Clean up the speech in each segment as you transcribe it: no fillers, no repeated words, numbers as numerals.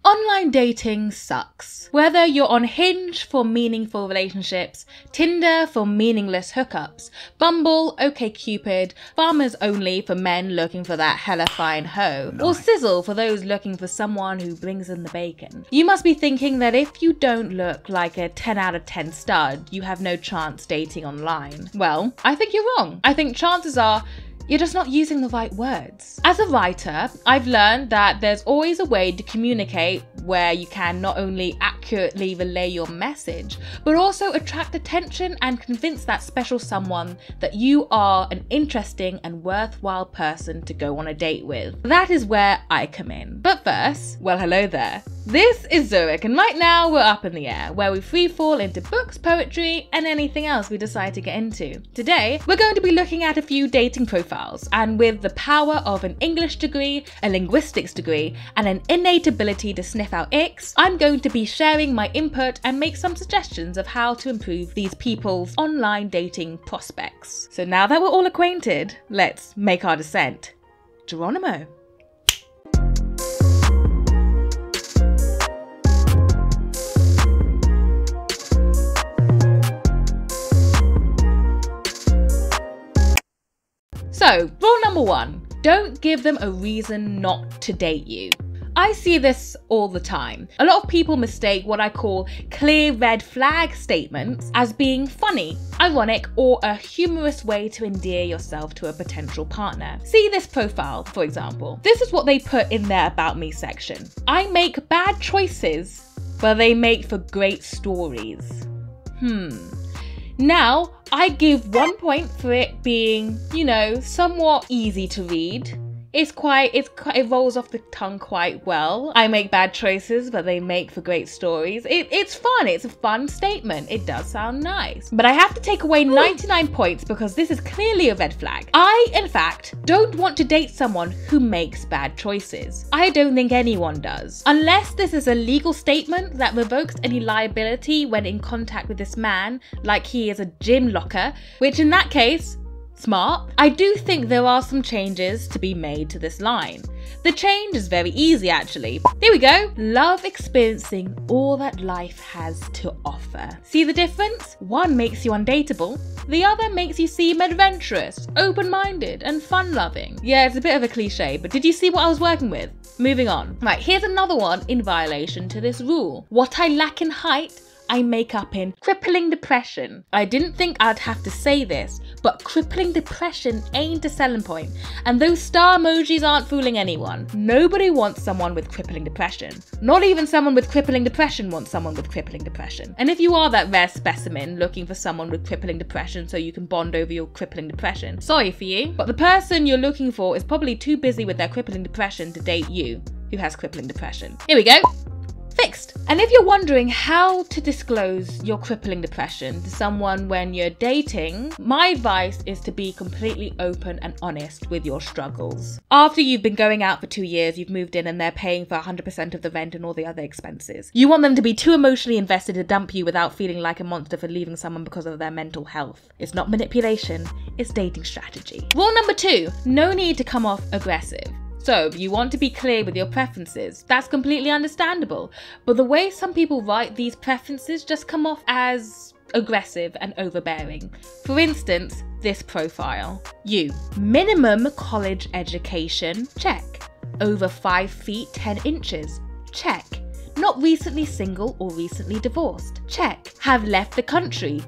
Online dating sucks. Whether you're on Hinge for meaningful relationships, Tinder for meaningless hookups, Bumble, OkCupid, Farmers Only for men looking for that hella fine hoe, or Sizzle for those looking for someone who brings in the bacon. You must be thinking that if you don't look like a 10 out of 10 stud, you have no chance dating online. Well, I think you're wrong. I think chances are you're just not using the right words. As a writer, I've learned that there's always a way to communicate where you can not only accurately relay your message, but also attract attention and convince that special someone that you are an interesting and worthwhile person to go on a date with. That is where I come in. But first, well, hello there. This is Zurich, and right now we're up in the air, where we free fall into books, poetry, and anything else we decide to get into. Today, we're going to be looking at a few dating profiles, and with the power of an English degree, a linguistics degree, and an innate ability to sniff out icks, I'm going to be sharing my input and make some suggestions of how to improve these people's online dating prospects. So now that we're all acquainted, let's make our descent. Geronimo. So, rule number one, don't give them a reason not to date you. I see this all the time. A lot of people mistake what I call clear red flag statements as being funny, ironic, or a humorous way to endear yourself to a potential partner. See this profile, for example. This is what they put in their About Me section. I make bad choices, but they make for great stories. Now, I give 1 point for it being, you know, somewhat easy to read. It rolls off the tongue quite well. I make bad choices, but they make for great stories. It's fun. It's a fun statement. It does sound nice. But I have to take away 99 points because this is clearly a red flag. I, in fact, don't want to date someone who makes bad choices. I don't think anyone does. Unless this is a legal statement that revokes any liability when in contact with this man, like he is a gym locker, which in that case, smart. I do think there are some changes to be made to this line. The change is very easy actually. Here we go. Love experiencing all that life has to offer. See the difference? One makes you undateable, the other makes you seem adventurous, open-minded, and fun-loving. Yeah, it's a bit of a cliche, but did you see what I was working with? Moving on. Right, here's another one in violation to this rule. What I lack in height, I make up in crippling depression. I didn't think I'd have to say this, but crippling depression ain't a selling point, and those star emojis aren't fooling anyone. Nobody wants someone with crippling depression. Not even someone with crippling depression wants someone with crippling depression. And if you are that rare specimen looking for someone with crippling depression so you can bond over your crippling depression, sorry for you, but the person you're looking for is probably too busy with their crippling depression to date you, who has crippling depression. Here we go. Fixed. And if you're wondering how to disclose your crippling depression to someone when you're dating, my advice is to be completely open and honest with your struggles. After you've been going out for 2 years, you've moved in and they're paying for 100% of the rent and all the other expenses. You want them to be too emotionally invested to dump you without feeling like a monster for leaving someone because of their mental health. It's not manipulation, it's dating strategy. Rule number 2, no need to come off aggressive. So, you want to be clear with your preferences. That's completely understandable. But the way some people write these preferences just come off as aggressive and overbearing. For instance, this profile. You. Minimum college education? Check. Over 5 feet 10 inches? Check. Not recently single or recently divorced? Check. Have left the country?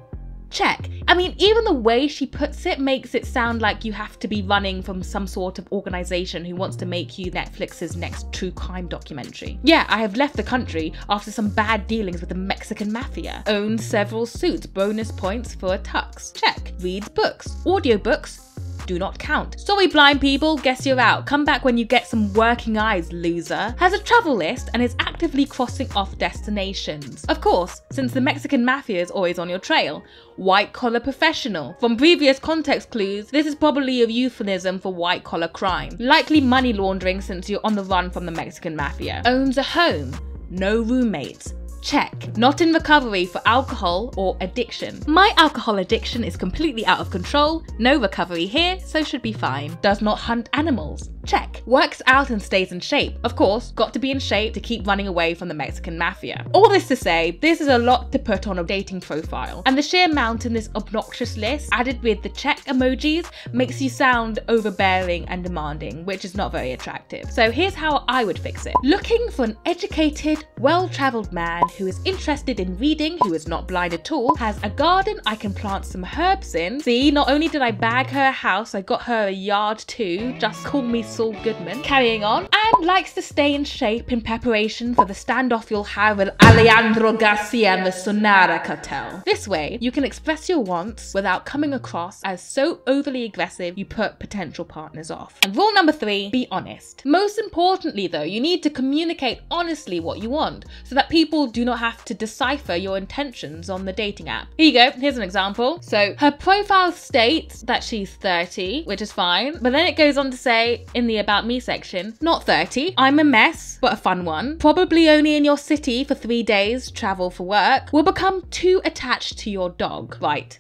Check. I mean, even the way she puts it makes it sound like you have to be running from some sort of organization who wants to make you Netflix's next true crime documentary. Yeah, I have left the country after some bad dealings with the Mexican mafia. Owns several suits, bonus points for a tux. Check. Reads books. Audiobooks do not count. Sorry blind people, guess you're out. Come back when you get some working eyes, loser. Has a travel list and is actively crossing off destinations. Of course, since the Mexican mafia is always on your trail. White collar professional. From previous context clues, this is probably a euphemism for white collar crime. Likely money laundering since you're on the run from the Mexican mafia. Owns a home. No roommates. Check. Not in recovery for alcohol or addiction. My alcohol addiction is completely out of control. No recovery here, so should be fine. Does not hunt animals. Check. Works out and stays in shape. Of course, got to be in shape to keep running away from the Mexican mafia. All this to say, this is a lot to put on a dating profile. And the sheer amount in this obnoxious list, added with the check emojis, makes you sound overbearing and demanding, which is not very attractive. So here's how I would fix it. Looking for an educated, well-traveled man who is interested in reading, who is not blind at all, has a garden I can plant some herbs in. See, not only did I bag her a house, I got her a yard too. Just call me Saul Goodman. Carrying on. And likes to stay in shape in preparation for the standoff you'll have with Alejandro Garcia and the Sonora cartel. This way, you can express your wants without coming across as so overly aggressive you put potential partners off. And rule number 3, be honest. Most importantly though, you need to communicate honestly what you want so that people do not have to decipher your intentions on the dating app. Here you go, here's an example. So her profile states that she's 30, which is fine, but then it goes on to say in the About Me section, not 30, I'm a mess, but a fun one, probably only in your city for 3 days, travel for work, will become too attached to your dog. Right.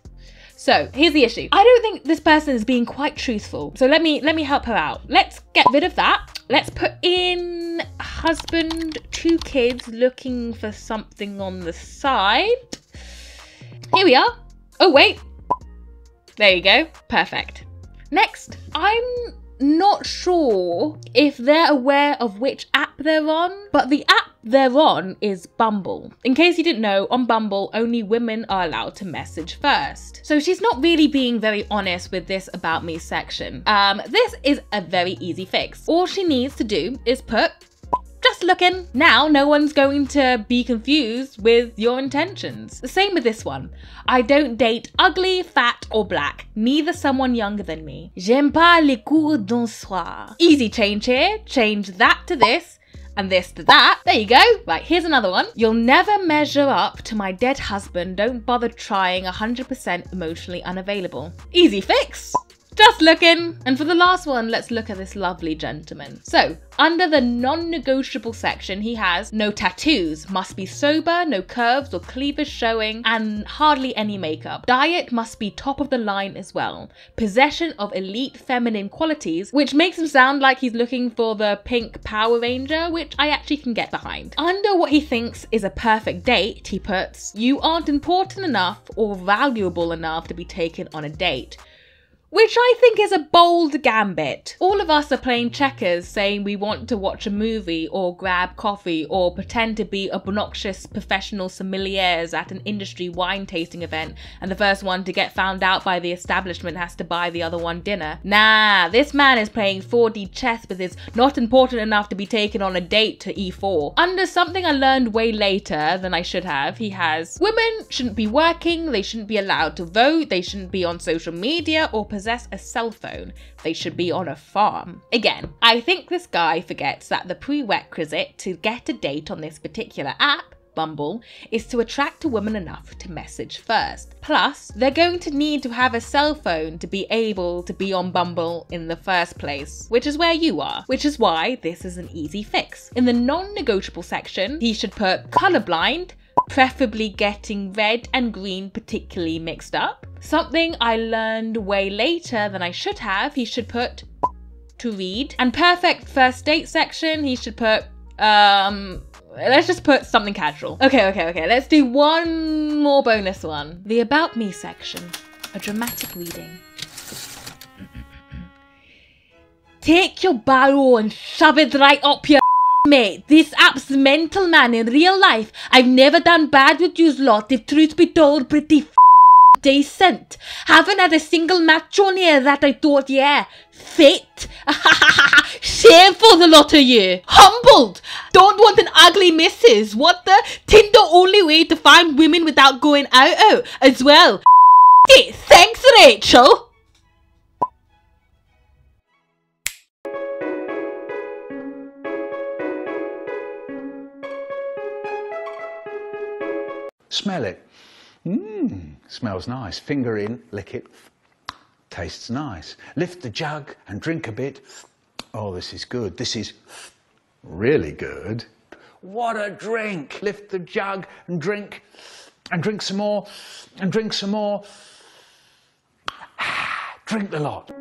So here's the issue. I don't think this person is being quite truthful. So let me help her out. Let's get rid of that. Let's put in husband, 2 kids, looking for something on the side. Here we are. Oh wait. There you go. Perfect. Next, I'm not sure if they're aware of which app they're on, but the app they're on is Bumble. In case you didn't know, on Bumble, only women are allowed to message first. So she's not really being very honest with this About Me section. This is a very easy fix. All she needs to do is put just looking. Now no one's going to be confused with your intentions. The same with this one. I don't date ugly, fat or black. Neither someone younger than me. J'aime pas les cours d'un soir. Easy change here. Change that to this and this to that. There you go. Right, here's another one. You'll never measure up to my dead husband. Don't bother trying. 100% emotionally unavailable. Easy fix. Just looking. And for the last one, let's look at this lovely gentleman. So, under the non-negotiable section, he has no tattoos, must be sober, no curves or cleavage showing, and hardly any makeup. Diet must be top of the line as well. Possession of elite feminine qualities, which makes him sound like he's looking for the pink Power Ranger, which I actually can get behind. Under what he thinks is a perfect date, he puts, you aren't important enough or valuable enough to be taken on a date. Which I think is a bold gambit. All of us are playing checkers saying we want to watch a movie or grab coffee or pretend to be obnoxious professional sommeliers at an industry wine tasting event, and the first one to get found out by the establishment has to buy the other one dinner. Nah, this man is playing 4D chess with his not important enough to be taken on a date to E4. Under something I learned way later than I should have, he has women shouldn't be working, they shouldn't be allowed to vote, they shouldn't be on social media or possess a cell phone. They should be on a farm. Again, I think this guy forgets that the prerequisite to get a date on this particular app, Bumble, is to attract a woman enough to message first. Plus, they're going to need to have a cell phone to be able to be on Bumble in the first place, which is where you are, which is why this is an easy fix. In the non-negotiable section, he should put colorblind, preferably getting red and green particularly mixed up. Something I learned way later than I should have, he should put to read. And perfect first date section, he should put, let's just put something casual. Okay, let's do one more bonus one. The About Me section, a dramatic reading. Take your barrow and shove it right up your mate. This app's mental, man. In real life, I've never done bad with you lot. If truth be told, pretty decent. Haven't had a single match on here that I thought, yeah, fit. Shameful, the lot of you. Humbled. Don't want an ugly missus. What the? Tinder only way to find women without going out as well. Thanks, Rachel. Smell it. Smells nice. Finger in, lick it. Tastes nice. Lift the jug and drink a bit. Oh, this is good. This is really good. What a drink. Lift the jug and drink some more, and drink some more. Drink the lot.